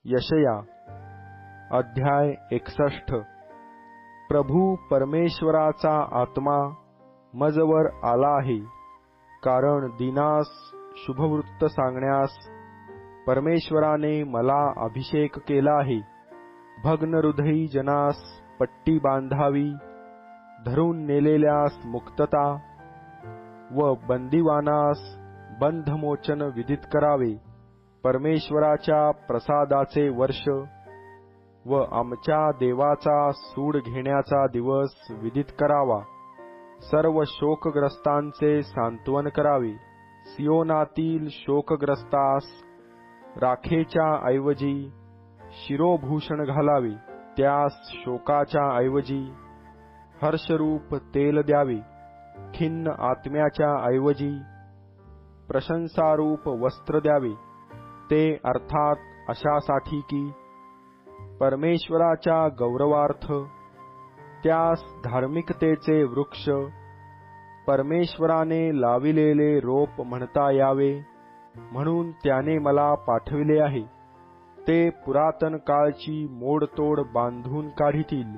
यशया अध्याय 61। प्रभू परमेश्वराचा आत्मा मजवर आला आहे, कारण दीनास शुभवृत्त सांगण्यास परमेश्वराने मला अभिषेक केला आहे। भग्न हृदयी जनास पट्टी बांधावी, धरून नेलेल्यास मुक्तता व बंदिवानास बंधमोचन विदित करावे। परमेश्वराच्या प्रसादाचे वर्ष व आमच्या देवाचा सूड घेण्याचा दिवस विदित करावा। सर्व शोकग्रस्तांचे सांत्वन करावे। सियोनातील शोकग्रस्तास राखेच्या ऐवजी शिरोभूषण घालावे, त्यास शोकाच्या ऐवजी हर्षरूप तेल द्यावे। खिन्न आत्म्याच्या ऐवजी प्रशंसारूप वस्त्र द्यावे, ते अर्थात अशासाठी की परमेश्वराच्या गौरवार्थ त्यास धार्मिकतेचे वृक्ष, परमेश्वराने लाविलेले रोप म्हणता यावे, म्हणून त्याने मला पाठविले आहे। ते पुरातन काळची मोडतोड बांधून काढीतील,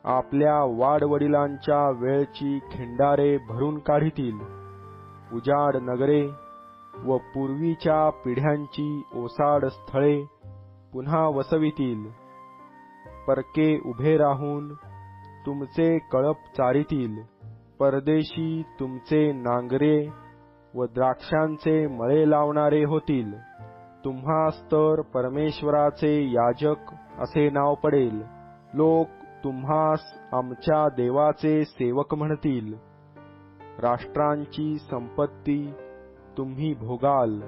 आपल्या वाडवडिलांच्या वेळची खिंडारे भरून काढीतील। उजाड नगरे व पूर्वीच्या पिढ्यांची ओसाड स्थळे पुन्हा वसवितील। परके उभे राहून तुमचे कळप चारितील। परदेशी तुमचे नांगरे व द्राक्षांचे मळे लावणारे होतील। तुम्हास तर परमेश्वराचे याजक असे नाव पडेल। लोक तुम्हास आमच्या देवाचे सेवक म्हणतील। राष्ट्रांची संपत्ती तुम्ही भोगाल,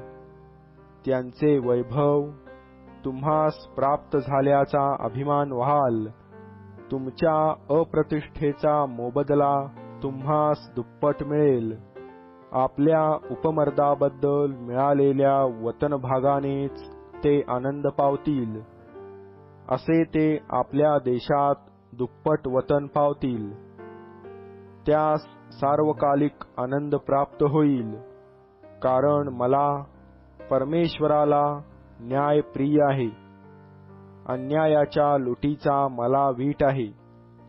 त्यांचे वैभव तुम्हास प्राप्त झाल्याचा अभिमान व्हाल। तुमच्या अप्रतिष्ठेचा मोबदला तुम्हास दुप्पट मिळेल। आपल्या उपमर्दाबद्दल मिळालेल्या वतनभागानेच ते आनंद पावतील, असे ते आपल्या देशात दुप्पट वतन पावतील। त्यास सार्वकालिक आनंद प्राप्त होईल, कारण मला परमेश्वराला न्याय प्रिय आहे। अन्यायाच्या लुटीचा मला वीट आहे।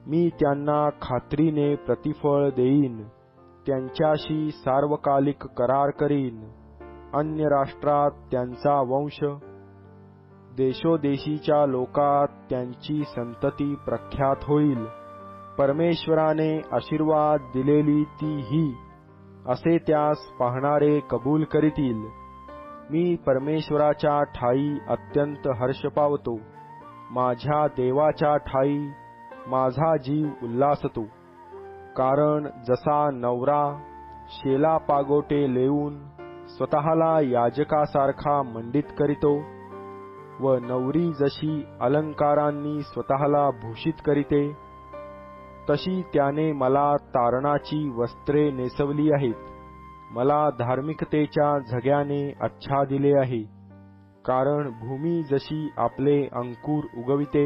मी त्यांना खात्रीने प्रतिफळ देईन, त्यांच्याशी सार्वकालिक करार करीन। अन्य राष्ट्रात त्यांचा वंश, देशोदेशीच्या लोकात त्यांची संतती प्रख्यात होईल। परमेश्वराने आशीर्वाद दिलेली ती ही, असे त्यास पाहणारे कबूल करीतील। मी परमेश्वराच्या ठायी अत्यंत हर्ष पावतो। माझ्या देवाच्या ठायी माझा जीव उल्हासतो। कारण जसा नवरा शेला पागोटे लेऊन स्वतःला याजकासारखा मंडित करीतो व नवरी जशी अलंकारांनी स्वतःला भूषित करीते, तशी त्याने मला तारणाची वस्त्रे नेसवली आहेत। मला धार्मिकतेच्या झग्याने आच्छादिले आहे। कारण भूमी जशी आपले अंकुर उगविते,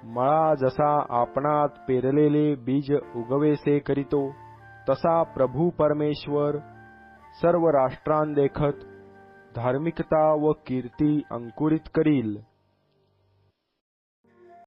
मळा जसा आपणात पेरलेले बीज उगवेसे करीतो, तसा प्रभू परमेश्वर सर्व राष्ट्रांदेखत धार्मिकता व कीर्ती अंकुरित करील।